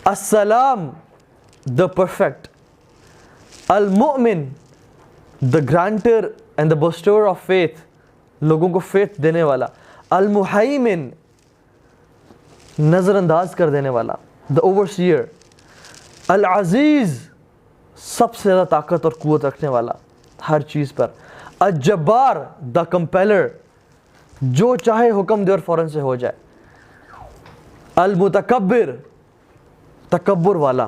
السلام the perfect, المؤمن the granter and the bestower of faith, لوگوں کو faith دینے والا, المحیمن نظر انداز کر دینے والا, the overseer, العزیز سب سے زیادہ طاقت اور قوت رکھنے والا ہر چیز پر, الجبار the compeller جو چاہے حکم دے اور فوراً سے ہو جائے, المتکبر تکبر والا.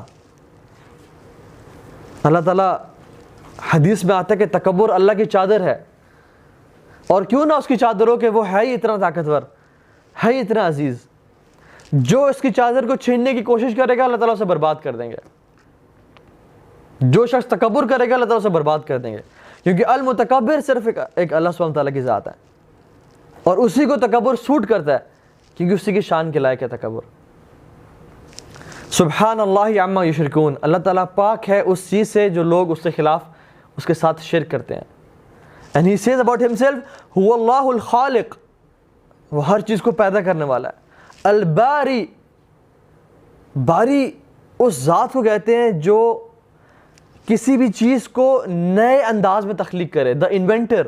اللہ تعالیٰ حدیث میں آتا ہے کہ تکبر اللہ کی چادر ہے, اور کیوں نہ اس کی چادر ہو کہ وہ ہے ہی اتنا طاقتور, ہے ہی اتنا عزیز. جو اس کی چادر کو چھیننے کی کوشش کرے گا اللہ تعالیٰ اسے برباد کر دیں گے. جو شخص تکبر کرے گا اللہ تعالیٰ اسے برباد کر دیں گے, کیونکہ المتکبر صرف ایک اللہ سبحانہ تعالیٰ کی ذات ہے, اور اسی کو تکبر سوٹ کرتا ہے کیونکہ اسی کی شان کے لائق ہے تکبر. سبحان اللہ عما یشرکون, اللہ تعالیٰ پاک ہے اس چیز سے جو لوگ اس کے خلاف اس کے ساتھ شرک کرتے ہیں. And he says about himself, هو اللہ الخالق, وہ ہر چیز کو پیدا کرنے والا ہے. الباری, باری اس ذات کو کہتے ہیں جو کسی بھی چیز کو نئے انداز میں تخلیق کرے. دا انوینٹر,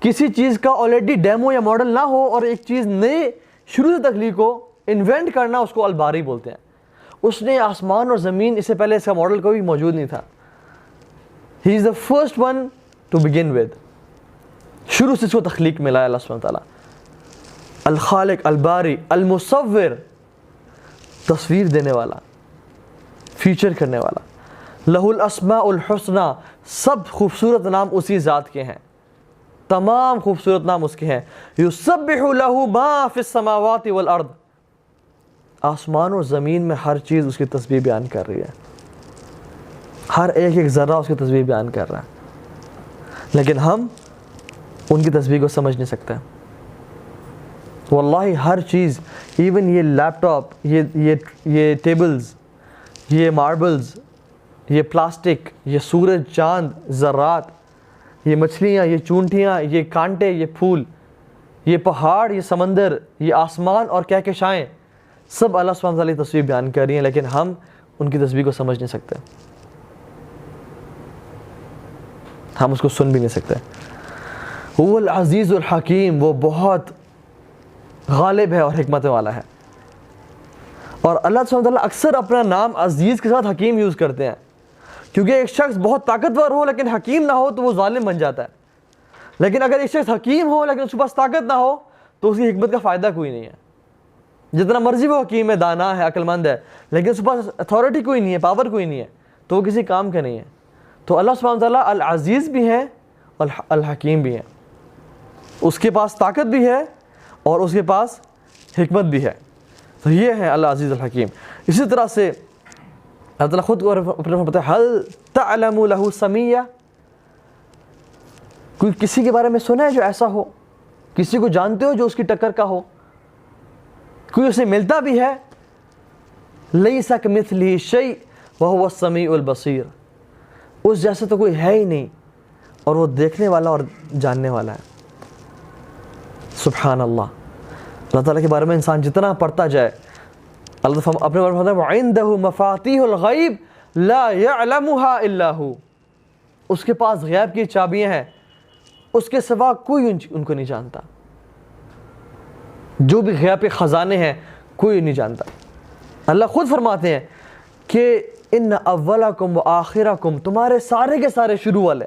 کسی چیز کا آلریڈی ڈیمو یا ماڈل نہ ہو اور ایک چیز نئے شروع سے تخلیق ہو, انوینٹ کرنا, اس کو الباری بولتے ہیں. اس نے آسمان اور زمین, اس سے پہلے اس کا ماڈل کوئی موجود نہیں تھا. He is the first one to begin with, شروع سے اس کو تخلیق ملا ہے اللہ سبحانہ تعالیٰ. الخالق, الباری, المصور تصویر دینے والا, فیچر کرنے والا. لہ الاسماء الحسنی, سب خوبصورت نام اسی ذات کے ہیں, تمام خوبصورت نام اس کے ہیں. یسبح لہ ما فی السماوات والارض, آسمان اور زمین میں ہر چیز اس کی تسبیح بیان کر رہی ہے, ہر ایک ایک ذرہ اس کی تسبیح بیان کر رہا ہے, لیکن ہم ان کی تسبیح کو سمجھ نہیں سکتے. واللہ ہر چیز, ایون یہ لیپ ٹاپ, یہ ٹیبلز, یہ ماربلز, یہ پلاسٹک, یہ سورج, چاند, ذرات, یہ مچھلیاں, یہ چونٹیاں, یہ کانٹے, یہ پھول, یہ پہاڑ, یہ سمندر, یہ آسمان اور کہکشائیں, سب اللہ سبحانہ تعالیٰ کی تصویر بیان کر رہی ہیں, لیکن ہم ان کی تصویر کو سمجھ نہیں سکتے, ہم اس کو سن بھی نہیں سکتے. وہ العزیز الحکیم, وہ بہت غالب ہے اور حکمت والا ہے. اور اللہ سبحانہ تعالیٰ اکثر اپنا نام عزیز کے ساتھ حکیم یوز کرتے ہیں, کیونکہ ایک شخص بہت طاقتور ہو لیکن حکیم نہ ہو تو وہ ظالم بن جاتا ہے, لیکن اگر ایک شخص حکیم ہو لیکن اس کے پاس طاقت نہ ہو تو اس کی حکمت کا فائدہ کوئی نہیں ہے. جتنا مرضی وہ حکیم ہے, دانا ہے, عقل مند ہے, لیکن اس کے پاس اتھارٹی کوئی نہیں ہے, پاور کوئی نہیں ہے, تو وہ کسی کام کا نہیں ہے. تو اللہ سبحانہ تعالیٰ العزیز بھی ہے اور الحکیم بھی ہے, اس کے پاس طاقت بھی ہے اور اس کے پاس حکمت بھی ہے. تو یہ ہے اللہ عزیز الحکیم. اسی طرح سے اللہ تعالیٰ خود کو اپنے فرماتا ہے, هل تعلم له سمیہ, کوئی کسی کے بارے میں سنا ہے جو ایسا ہو, کسی کو جانتے ہو جو اس کی ٹکر کا ہو, کوئی اسے ملتا بھی ہے. لیس کمثلہ شیء وہو السمیع البصیر, اس جیسا تو کوئی ہے ہی نہیں اور وہ دیکھنے والا اور جاننے والا ہے. سبحان اللہ. اللہ تعالیٰ کے بارے میں انسان جتنا پڑھتا جائے, اللہ تعالیٰ اپنے بارے میں فرماتا ہے وَعِندَهُ مَفَاتِيحُ الْغَيْبِ لَا يَعْلَمُهَا إِلَّا هُ, اس کے پاس غیب کی چابیاں ہیں, اس کے سوا کوئی ان کو نہیں جانتا. جو بھی غیب کے خزانے ہیں کوئی نہیں جانتا. اللہ خود فرماتے ہیں کہ ان اولکم و آخرکم, تمہارے سارے کے سارے شروع والے,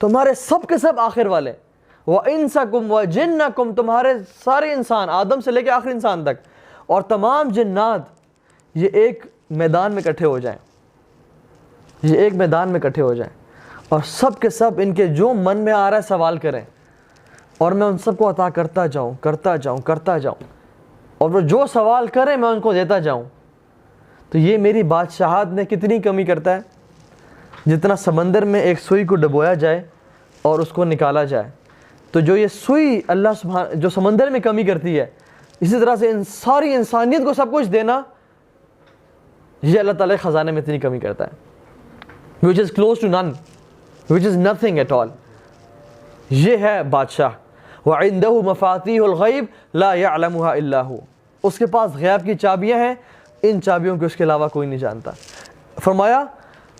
تمہارے سب کے سب آخر والے, و انسکم و جنکم, تمہارے سارے انسان آدم سے لے کے آخری انسان تک, اور تمام جنات, یہ ایک میدان میں اکٹھے ہو جائیں, یہ ایک میدان میں اکٹھے ہو جائیں, اور سب کے سب ان کے جو من میں آ رہا ہے سوال کریں, اور میں ان سب کو عطا کرتا جاؤں, کرتا جاؤں, کرتا جاؤں, اور وہ جو سوال کریں میں ان کو دیتا جاؤں. تو یہ میری بادشاہت میں کتنی کمی کرتا ہے, جتنا سمندر میں ایک سوئی کو ڈبویا جائے اور اس کو نکالا جائے. تو جو یہ سوئی اللہ سبحانہ جو سمندر میں کمی کرتی ہے, اسی طرح سے ان ساری انسانیت کو سب کچھ دینا, یہ اللہ تعالیٰ کے خزانے میں اتنی کمی کرتا ہے, which is close to none, which is nothing at all. یہ ہے بادشاہ. وَعِندَهُ مَفَاتِيحُ الْغَيْبِ لَا يَعْلَمُهَا إِلَّا هُ, اس کے پاس غیب کی چابیاں ہیں، ان چابیوں کو اس کے علاوہ کوئی نہیں جانتا۔ فرمایا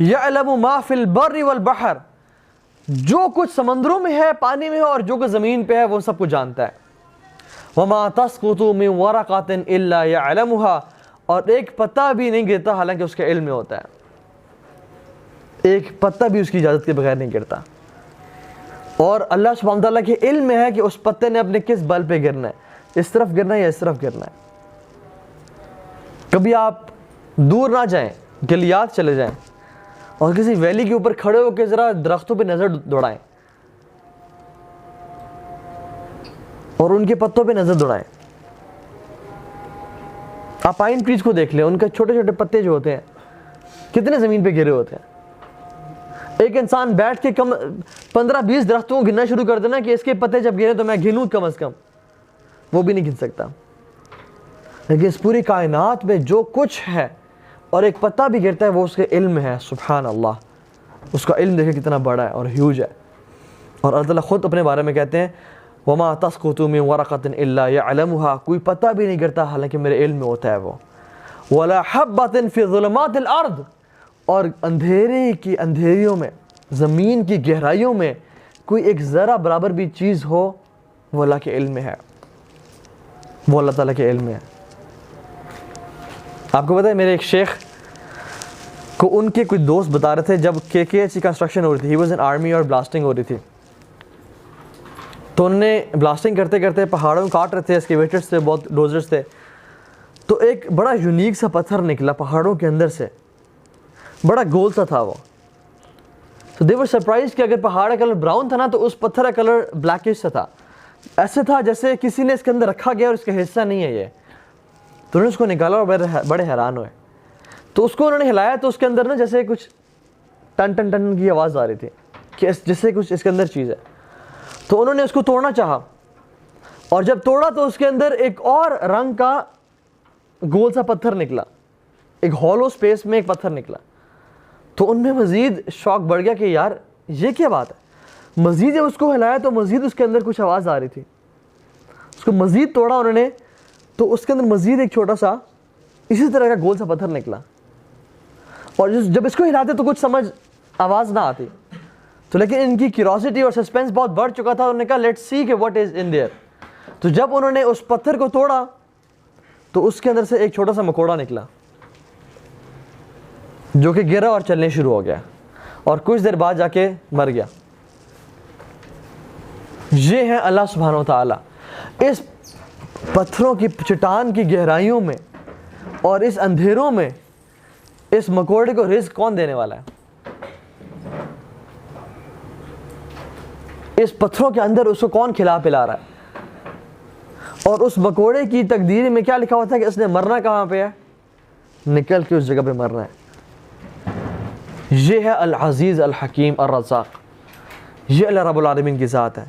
یعلم ما فی البر والبحر، جو کچھ سمندروں میں ہے، پانی میں ہے، اور جو کچھ زمین پہ ہے، وہ سب کچھ جانتا ہے۔ وما تسقط من ورقۃ الا یعلمها، اور ایک پتا بھی نہیں گرتا حالانکہ اس کے علم میں ہوتا ہے، ایک پتا بھی اس کی اجازت کے بغیر نہیں گرتا، اور اللہ سبحانہ تعالیٰ کے علم میں ہے کہ اس پتے نے اپنے کس بل پہ گرنا ہے، اس طرف گرنا ہے یا اس طرف گرنا ہے۔ کبھی آپ دور نہ جائیں، گلیات چلے جائیں اور کسی ویلی کے اوپر کھڑے ہو کے ذرا درختوں پہ نظر دوڑائیں اور ان کے پتوں پہ نظر دوڑائیں۔ آپ پائن ٹریز کو دیکھ لیں، ان کے چھوٹے چھوٹے پتے جو ہوتے ہیں کتنے زمین پہ گرے ہوتے ہیں۔ ایک انسان بیٹھ کے 15-20 درختوں کو گننا شروع کر دینا کہ اس کے پتے جب گرے تو میں گنوں کم از کم، وہ بھی نہیں گن سکتا۔ لیکن اس پوری کائنات میں جو کچھ ہے اور ایک پتا بھی گرتا ہے وہ اس کے علم میں ہے۔ سبحان اللہ، اس کا علم دیکھیں کتنا بڑا ہے اور ہیوج ہے۔ اور اللہ تعالیٰ خود اپنے بارے میں کہتے ہیں وما تسقط من ورقۃ الا یعلمها، کوئی پتا بھی نہیں گرتا حالانکہ میرے علم میں ہوتا ہے وہ۔ ولا حبۃ فی ظلمات الارض، اور اندھیریوں میں، زمین کی گہرائیوں میں کوئی ایک ذرہ برابر بھی چیز ہو، وہ اللہ کے علم میں ہے، وہ اللہ تعالیٰ کے علم میں ہے۔ آپ کو پتہ ہے میرے ایک شیخ کو ان کے کچھ دوست بتا رہے تھے جب KKH کی کنسٹرکشن ہو رہی تھی، ہی واز ان آرمی اور بلاسٹنگ ہو رہی تھی، تو انہوں نے بلاسٹنگ کرتے کرتے پہاڑوں کاٹ رہے تھے، ایکسکیویٹرز تھے، بہت ڈوزرز تھے، تو ایک بڑا یونیک سا پتھر نکلا پہاڑوں کے اندر سے، بڑا گول سا تھا وہ۔ تو دے ور سرپرائز کہ اگر پہاڑ کا کلر براؤن تھا نا تو اس پتھر کا کلر بلیکش سا تھا، ایسے تھا جیسے کسی نے اس کے اندر رکھا گیا اور اس کا حصہ نہیں ہے یہ۔ تو انہوں نے اس کو نکالا اور بڑے حیران ہوئے، تو اس کو انہوں نے ہلایا تو اس کے اندر نا جیسے کچھ ٹن ٹن ٹن کی آواز آ رہی تھی کہ جیسے کچھ اس کے اندر چیز ہے۔ تو انہوں نے اس کو توڑنا چاہا، اور جب توڑا تو اس کے اندر ایک اور رنگ کا گول سا پتھر نکلا، ایک ہالو سپیس میں ایک پتھر نکلا۔ تو ان میں مزید شوق بڑھ گیا کہ یار یہ کیا بات ہے۔ مزید جب اس کو ہلایا تو مزید اس کے اندر کچھ آواز آ رہی تھی، اس کو مزید توڑا انہوں نے تو اس کے اندر مزید ایک چھوٹا سا اسی طرح کا گول سا پتھر نکلا، اور جب اس کو ہلاتے تو کچھ سمجھ آواز نہ آتی، تو لیکن ان کی کیوریوسٹی اور سسپینس بہت بڑھ چکا تھا، انہوں نے کہا لیٹس سی کہ واٹ از ان دیئر۔ تو جب انہوں نے اس پتھر کو توڑا تو اس کے اندر سے ایک چھوٹا سا مکوڑا نکلا جو کہ گرا اور چلنے شروع ہو گیا، اور کچھ دیر بعد جا کے مر گیا۔ یہ ہے اللہ سبحانہ و تعالیٰ، اس پتھروں کی چٹان کی گہرائیوں میں اور اس اندھیروں میں اس مکوڑے کو رزق کون دینے والا ہے؟ اس پتھروں کے اندر اس کو کون کھلا پلا رہا ہے؟ اور اس مکوڑے کی تقدیر میں کیا لکھا ہوا تھا کہ اس نے مرنا کہاں پہ ہے؟ نکل کے اس جگہ پہ مرنا ہے۔ یہ ہے العزیز الحکیم الرزاق، یہ اللہ رب العالمین کی ذات ہے۔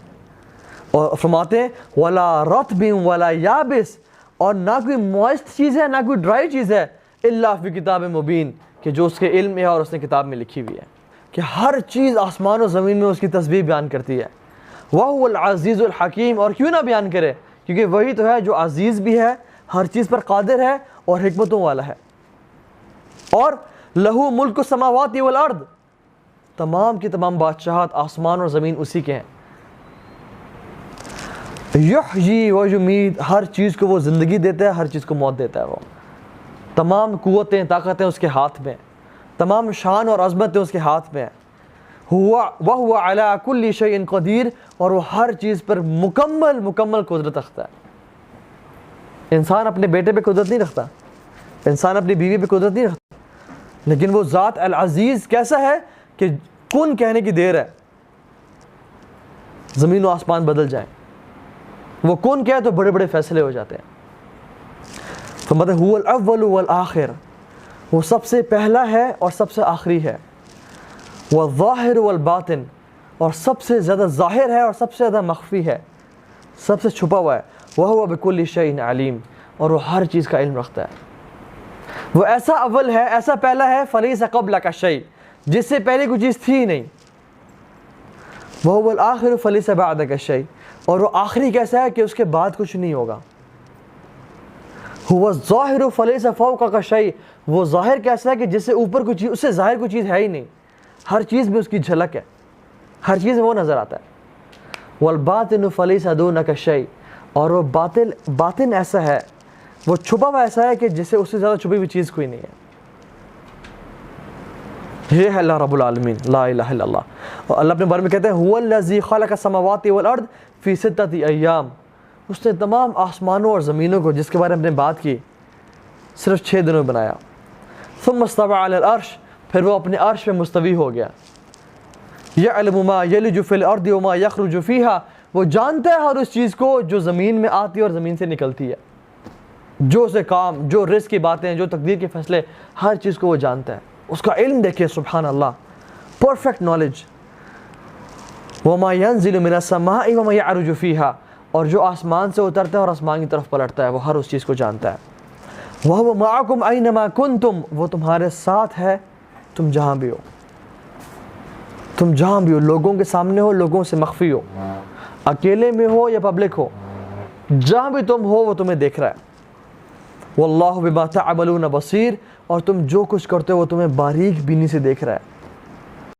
اور فرماتے ہیں ولا رطب ولا یابس، اور نہ کوئی موئسٹ چیز ہے نہ کوئی ڈرائی چیز ہے، الا فی کتاب مبین، کہ جو اس کے علم میں ہے اور اس نے کتاب میں لکھی ہوئی ہے، کہ ہر چیز آسمان و زمین میں اس کی تسبیح بیان کرتی ہے۔ وَهُوَ الْعَزِيزُ الْحَكِيمُ، اور کیوں نہ بیان کرے، کیونکہ وہی تو ہے جو عزیز بھی ہے، ہر چیز پر قادر ہے اور حکمتوں والا ہے۔ اور لہو ملک السماوات والارض، تمام کی تمام بادشاہت آسمان اور زمین اسی کے ہیں۔ یحیی و یمیت، ہر چیز کو وہ زندگی دیتا ہے، ہر چیز کو موت دیتا ہے وہ۔ تمام قوتیں طاقتیں اس کے ہاتھ میں، تمام شان اور عظمتیں اس کے ہاتھ میں ہیں۔ وَهُوَ عَلَىٰ كُلِّ شَيْءٍ قدیر، اور وہ ہر چیز پر مکمل قدرت رکھتا ہے۔ انسان اپنے بیٹے پہ قدرت نہیں رکھتا، انسان اپنی بیوی پہ قدرت نہیں رکھتا، لیکن وہ ذات العزیز کیسا ہے کہ کن کہنے کی دیر ہے زمین و آسمان بدل جائیں، وہ کن کہے تو بڑے بڑے فیصلے ہو جاتے ہیں۔ فرماتے ہیں هو الاول والآخر، وہ سب سے پہلا ہے اور سب سے آخری ہے۔ والظاہر والباطن، اور سب سے زیادہ ظاہر ہے اور سب سے زیادہ مخفی ہے، سب سے چھپا ہوا ہے۔ وَهُوَ بِكُلِّ شَيْءٍ عَلِيمٌ، اور وہ ہر چیز کا علم رکھتا ہے۔ وہ ایسا اول ہے، ایسا پہلا ہے، فَلَيْسَ قَبْلَكَ شَيْءٌ، جس سے پہلے کوئی چیز تھی ہی نہیں۔ وَهُوَ الْآخِرُ فَلَيْسَ بَعْدَكَ شَيْءٌ، اور وہ آخری کیسا ہے کہ اس کے بعد کچھ نہیں ہوگا۔ هو الظاہر فلیس فوقک شیء، وہ ظاہر کیسا ہے کہ جس سے اوپر کوئی چیز، اس سے ظاہر کوئی چیز ہے ہی نہیں، ہر چیز میں اس کی جھلک ہے، ہر چیز میں وہ نظر آتا ہے۔ والباطن فلیس دونک شیء، اور وہ باطن ایسا ہے، وہ چھپا ہوا ایسا ہے کہ جس سے اس سے زیادہ چھپی ہوئی چیز کوئی نہیں ہے۔ یہ ہے اللہ رب العالمین، لا الہ الا اللہ۔ اور اللہ اپنے بارے میں کہتے ہیں هو الذی خلق السماوات والارض فی ستۃ ایام، اس نے تمام آسمانوں اور زمینوں کو، جس کے بارے میں ہم نے بات کی، صرف 6 دنوں میں بنایا۔ ثم استوى علی العرش، پھر وہ اپنے عرش پہ مستوی ہو گیا۔ یعلم ما یلج فی الارض وما یخرج فیہا، وہ جانتا ہے ہر اس چیز کو جو زمین میں آتی ہے اور زمین سے نکلتی ہے، جو سے کام، جو رزق کی باتیں، جو تقدیر کے فیصلے، ہر چیز کو وہ جانتا ہے۔ اس کا علم دیکھیں، سبحان اللہ، پرفیکٹ نالج۔ وما ينزل من السماء وما يعرج فيها، اور جو آسمان سے اترتا ہے اور آسمان کی طرف پلٹتا ہے، وہ ہر اس چیز کو جانتا ہے۔ وهو معكم اينما كنتم، وہ تمہارے ساتھ ہے تم جہاں بھی ہو، تم جہاں بھی ہو، لوگوں کے سامنے ہو، لوگوں سے مخفی ہو، اکیلے میں ہو یا پبلک ہو، جہاں بھی تم ہو وہ تمہیں دیکھ رہا ہے۔ واللہ بما تعملون بصیر، اور تم جو کچھ کرتے ہو وہ تمہیں باریک بینی سے دیکھ رہا ہے۔